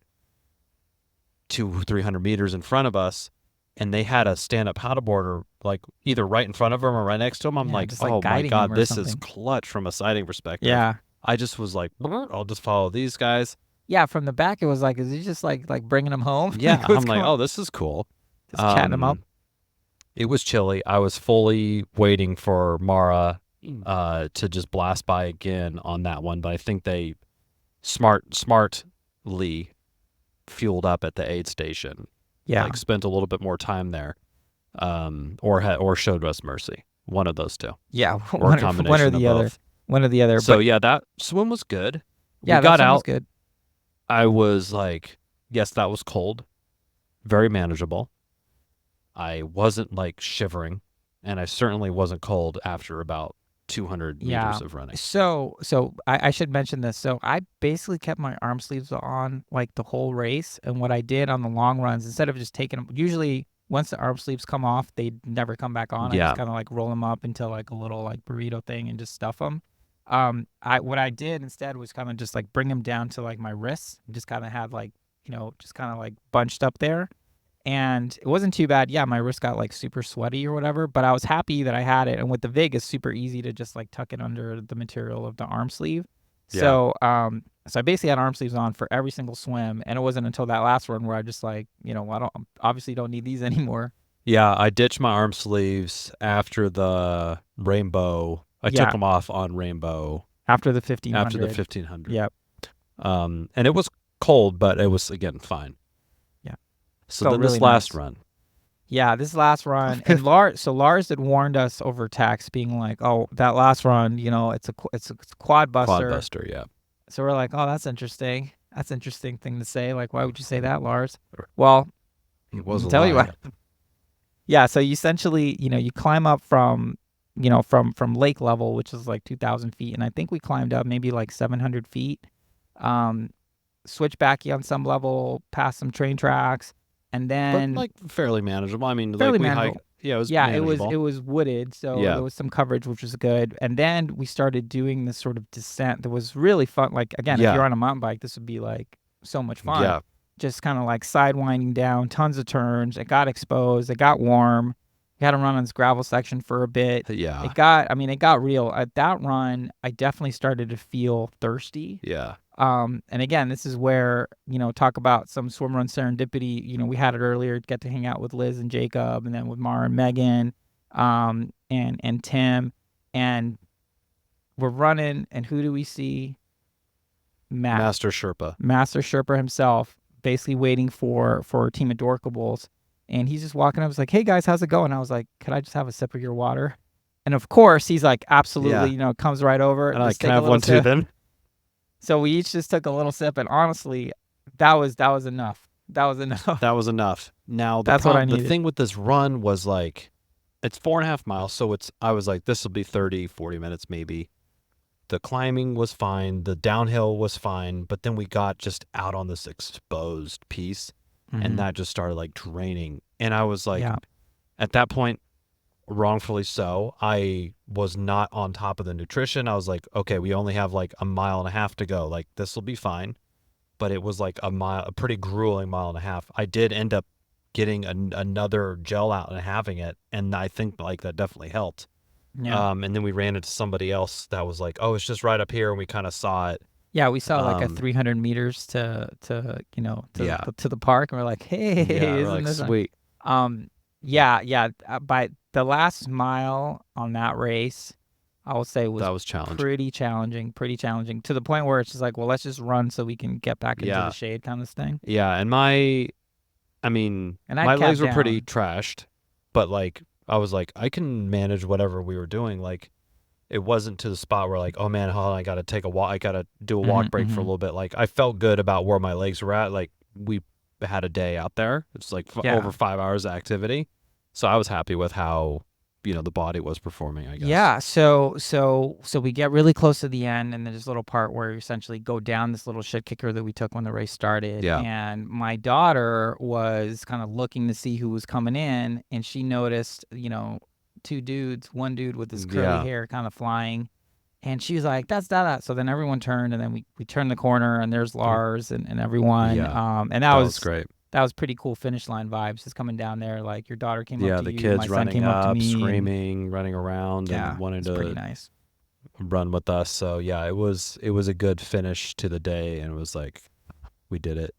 200-300 meters in front of us. And they had a stand-up paddleboarder like either right in front of them or right next to them. I'm like, oh my God, this is clutch from a sighting perspective. Yeah. I just was like, I'll just follow these guys. Yeah, from the back, it was like, is he just like bringing them home? Yeah, I'm like, oh, this is cool. Just chatting them up. It was chilly. I was fully waiting for Mara to just blast by again on that one, but I think they smartly fueled up at the aid station. Yeah. Like spent a little bit more time there, or showed us mercy. One of those two. Yeah. Or a combination one or of the other. both. One or the other. So but yeah, that swim was good. yeah, We that got swim was out. good. I was like, yes, that was cold. Very manageable. I wasn't like shivering, and I certainly wasn't cold after about 200 Yeah. meters of running. So I should mention this. So I basically kept my arm sleeves on like the whole race. And what I did on the long runs, instead of just taking them, usually once the arm sleeves come off, they never come back on. I Yeah. just kind of like roll them up into like a little like burrito thing and just stuff them. What I did instead was kind of just like bring them down to like my wrists, and just kind of have like, just kind of like bunched up there. And it wasn't too bad. Yeah, my wrist got like super sweaty or whatever, but I was happy that I had it. And with the VIG, it's super easy to just like tuck it under the material of the arm sleeve. Yeah. So I basically had arm sleeves on for every single swim, and it wasn't until that last run where I just like, obviously don't need these anymore. Yeah, I ditched my arm sleeves after the rainbow. I took them off on rainbow after the 1500. After the 1500. Yep. And it was cold, but it was again fine. Yeah. So Felt then really this last nice. run. Yeah, this last run, and Lars had warned us over text, being like, "Oh, that last run, it's a quad buster." Quad buster, yeah. So we're like, "Oh, that's interesting. That's an interesting thing to say. Like, why would you say that, Lars?" Well, I'll tell you what. Yeah, so you essentially, you climb up from lake level, which is like 2,000 feet, and I think we climbed up maybe like 700 feet. Switch back on some level, past some train tracks. And then, but like fairly manageable. I mean, fairly like we manageable. hiked. Yeah, it was it was wooded, so there was some coverage, which was good. And then we started doing this sort of descent that was really fun. Like again, if you're on a mountain bike, this would be like so much fun. Yeah. Just kind of like sidewinding down, tons of turns. It got exposed. It got warm. We had to run on this gravel section for a bit. Yeah. It got real. At that run, I definitely started to feel thirsty. Yeah. And again, this is where, talk about some swim run serendipity. We had it earlier, get to hang out with Liz and Jacob, and then with Mara and Megan, and Tim. And we're running, and who do we see? Master Sherpa himself, basically waiting for a team of Dorkables. And he's just walking up, I was like, "Hey guys, how's it going?" I was like, "Could I just have a sip of your water?" And of course, he's like, "Absolutely," comes right over. And can I have one too then? So we each just took a little sip, and honestly, that was enough. That was enough. That was enough. Now that's what I needed. The thing with this run was like, it's 4.5 miles, so I was like, this will be 30, 40 minutes maybe. The climbing was fine, the downhill was fine, but then we got just out on this exposed piece, and that just started like draining. And I was like, at that point, wrongfully so, I was not on top of the nutrition. I was like, okay, we only have like 1.5 miles to go. Like, this will be fine. But it was like a pretty grueling 1.5 miles. I did end up getting another gel out and having it, and I think like that definitely helped. Yeah. And then we ran into somebody else that was like, "Oh, it's just right up here," and we kind of saw it. Yeah, we saw like a 300 meters to the park, and we're like, "Hey, isn't like, this sweet?" By the last mile on that race, I will say that was challenging. pretty challenging to the point where it's just like, well, let's just run so we can get back into the shade kind of thing. Yeah, and my legs were pretty trashed, but like I was like, I can manage whatever we were doing. Like, it wasn't to the spot where like, oh man, hold on, I got to take a walk. I got to do a walk break for a little bit. Like, I felt good about where my legs were at. Like, we had a day out there. It's like over 5 hours of activity. So I was happy with how, the body was performing, I guess. Yeah. So we get really close to the end, and there's this little part where you essentially go down this little shit kicker that we took when the race started. Yeah. And my daughter was kind of looking to see who was coming in, and she noticed, two dudes, one dude with his curly hair kind of flying. And she was like, "That's that." So then everyone turned, and then we turned the corner, and there's Lars and everyone. Yeah. And that was great. That was pretty cool finish line vibes, just coming down there. Like, your daughter came up to you. Yeah, the kids my son running came up to me, screaming, running around, and wanting to pretty nice. run with us. So yeah, it was a good finish to the day, and it was like, we did it.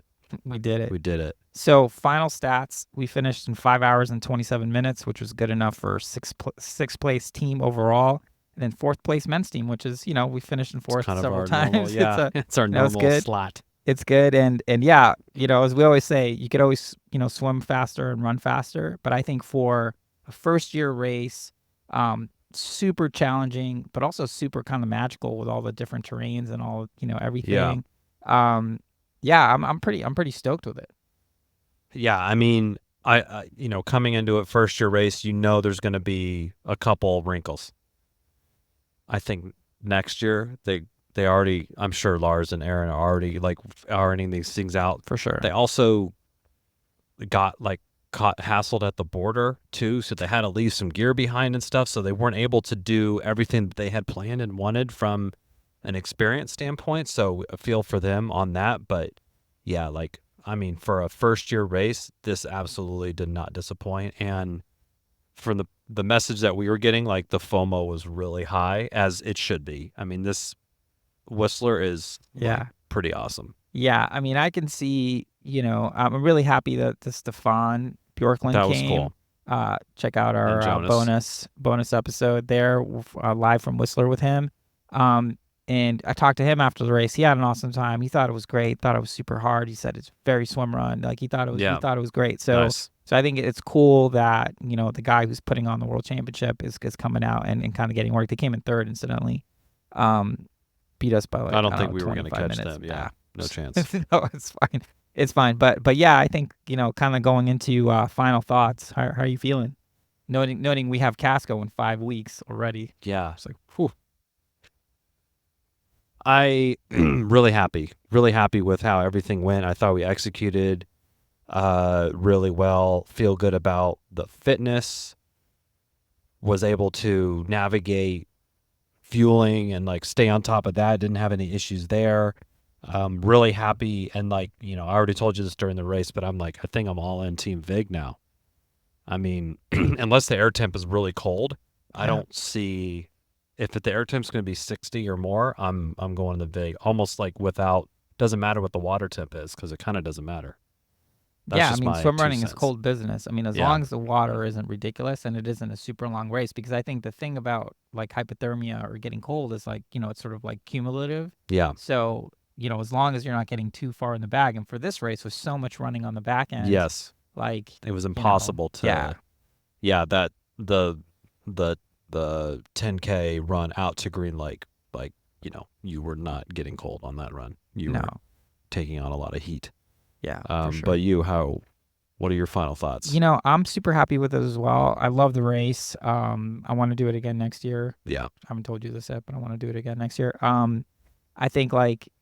We did it. We did it. So final stats, we finished in 5 hours and 27 minutes, which was good enough for sixth place team overall. And then fourth place men's team, which is, we finished in It's fourth kind of several our times. normal, yeah. It's our it's normal good. slot. It's good. And yeah, as we always say, you could always, swim faster and run faster. But I think for a first year race, super challenging, but also super kind of magical with all the different terrains and all, everything. Yeah, I'm pretty stoked with it. Yeah, I mean, I coming into it first year race, there's going to be a couple wrinkles. I think next year they already, I'm sure Lars and Aaron are already like ironing these things out. For sure. They also got caught hassled at the border too, so they had to leave some gear behind and stuff, so they weren't able to do everything that they had planned and wanted from an experience standpoint. So I feel for them on that, but yeah, for a first year race, this absolutely did not disappoint. And from the message that we were getting, the FOMO was really high, as it should be. I mean, this Whistler is pretty awesome. Yeah, I mean, I can see, I'm really happy that the Stefan Bjorklund That was came. cool. Check out our bonus episode there, live from Whistler with him. And I talked to him after the race. He had an awesome time. He thought it was great. Thought it was super hard. He said it's very swim run. He thought it was great. So Nice. So I think it's cool that the guy who's putting on the world championship is coming out and kind of getting work. They came in third, incidentally. Beat us by I don't think we were going to catch them. Yeah, no chance. No, it's fine. It's fine. But yeah, I think kind of going into final thoughts. How are you feeling? Noting we have Casco in 5 weeks already. Yeah, it's whew. I really happy with how everything went. I thought we executed really well. Feel good about the fitness. Was able to navigate fueling and stay on top of that. Didn't have any issues there. Really happy. And I already told you this during the race, but I think I'm all in Team Vig now. I mean, unless the air temp is really cold, I don't see. If the air temp's going to be 60 or more, I'm going to the Vig. Almost without, doesn't matter what the water temp is, because it kind of doesn't matter. That's swim running is cold business. I mean, as long as the water isn't ridiculous and it isn't a super long race, because I think the thing about hypothermia or getting cold is it's sort of cumulative. Yeah. So, as long as you're not getting too far in the bag, and for this race with so much running on the back end. Yes. It was impossible to. Yeah. That the 10K run out to Green Lake, you were not getting cold on that run. You were taking on a lot of heat. Yeah, for sure. But what are your final thoughts? I'm super happy with it as well. I love the race. I want to do it again next year. Yeah. I haven't told you this yet, but I want to do it again next year. I think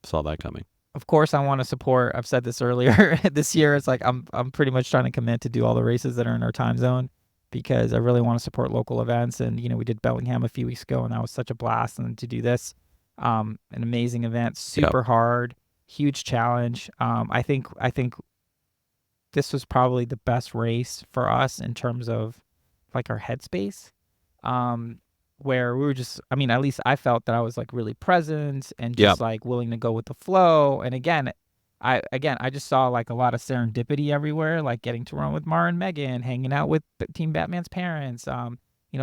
saw that coming. Of course, I want to support. I've said this earlier. This year, it's I'm pretty much trying to commit to do all the races that are in our time zone, because I really want to support local events. And we did Bellingham a few weeks ago, and that was such a blast. And to do this, an amazing event, super hard, huge challenge. I think this was probably the best race for us in terms of our headspace, where we were just, at least I felt that I was really present and just willing to go with the flow. And again, I just saw a lot of serendipity everywhere, getting to run with Mara and Megan, hanging out with Team Batman's parents,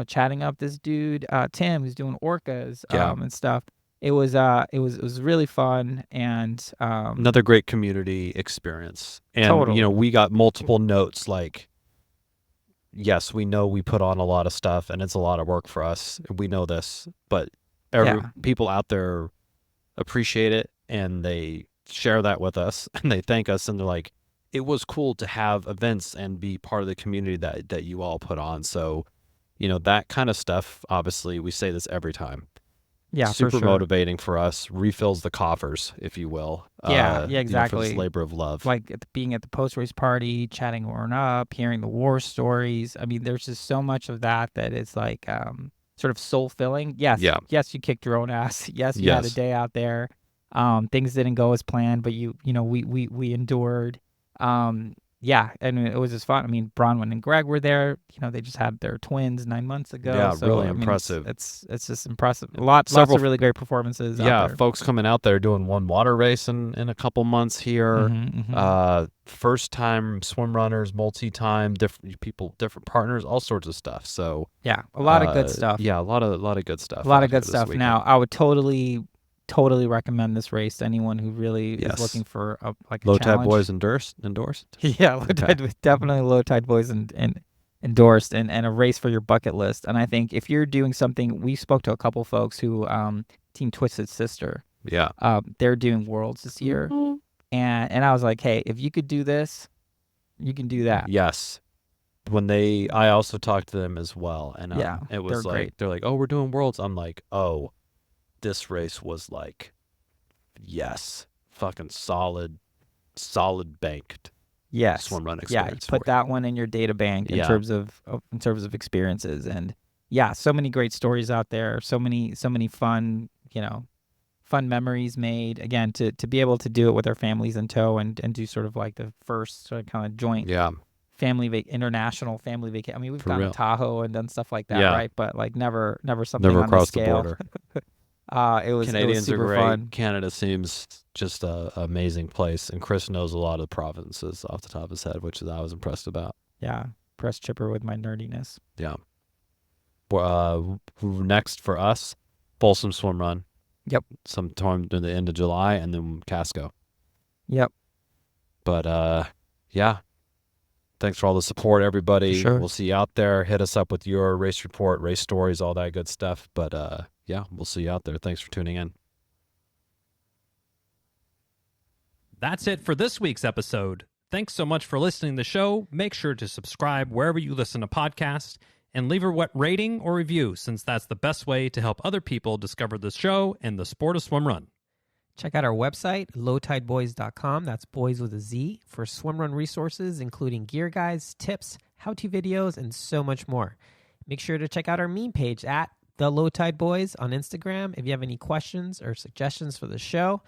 chatting up this dude, Tim, who's doing orcas, and stuff. It was really fun, and another great community experience. And totally. We got multiple notes yes, we know we put on a lot of stuff and it's a lot of work for us. We know this, but people out there appreciate it, and they share that with us, and they thank us, and they're it was cool to have events and be part of the community that you all put on. So, that kind of stuff, obviously we say this every time. Yeah, super for sure. motivating for us, refills the coffers, if you will. Exactly. For this labor of love. Being at the post-race party, chatting Warren up, hearing the war stories. I mean, there's just so much of that is sort of soul-filling. Yes, you kicked your own ass. Yes, you had a day out there. Things didn't go as planned, but we endured. yeah, and it was just fun. I mean, Bronwyn and Greg were there. They just had their twins 9 months ago. Yeah, so, really I mean, impressive. It's just impressive. Lots of really great performances. Yeah, out there. folks coming out there doing one water race in a couple months here. First time swim runners, multi-time, different people, different partners, all sorts of stuff. So yeah, a lot of good stuff. Yeah, a lot of good stuff. A lot of good stuff. Now, I would totally recommend this race to anyone who really is looking for a Low Tide challenge. Boyz endorsed. Yeah, definitely Low Tide Boyz and endorsed, and a race for your bucket list. And I think if you're doing something, we spoke to a couple folks who Team Twisted Sister. Yeah. They're doing Worlds this year, and I was like, hey, if you could do this, you can do that. Yes. I also talked to them as well, and it was they're great. They're like, oh, we're doing Worlds. I'm like, oh, this race was like, yes, fucking solid banked. Swim run experience. Yeah, put that one in your data bank in terms of experiences, and so many great stories out there. So many fun memories made. Again, to be able to do it with our families in tow and do sort of like the first sort of kind of joint international family vacation. I mean, we've gone to Tahoe and done stuff like that, right? But like never something on across the scale. The border. It was super fun. Canada seems just an amazing place, and Chris knows a lot of the provinces off the top of his head, which I was impressed about. Yeah, press chipper with my nerdiness. Yeah. Next for us, Folsom Swim Run. Yep. Sometime in the end of July, and then Casco. Yep. But yeah. Thanks for all the support, everybody. Sure. We'll see you out there. Hit us up with your race report, race stories, all that good stuff. But yeah, we'll see you out there. Thanks for tuning in. That's it for this week's episode. Thanks so much for listening to the show. Make sure to subscribe wherever you listen to podcasts and leave a rating or review, since that's the best way to help other people discover the show and the sport of swim run. Check out our website, lowtideboys.com. That's boys with a Z, for swim run resources, including gear guides, tips, how-to videos, and so much more. Make sure to check out our meme page at The Low Tide Boys on Instagram. If you have any questions or suggestions for the show,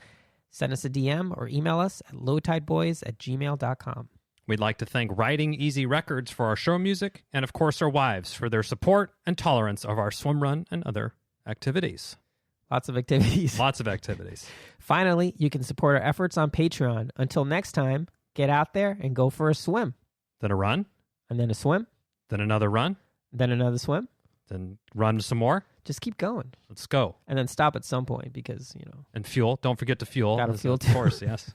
send us a DM or email us at lowtideboys@gmail.com. We'd like to thank Riding Easy Records for our show music, and of course our wives for their support and tolerance of our swim run and other activities. Lots of activities. Lots of activities. Finally, you can support our efforts on Patreon. Until next time, get out there and go for a swim. Then a run. And then a swim. Then another run. Then another swim. Then run some more. Just keep going. Let's go. And then stop at some point because, And fuel. Don't forget to fuel. Gotta fuel too. Of course, yes.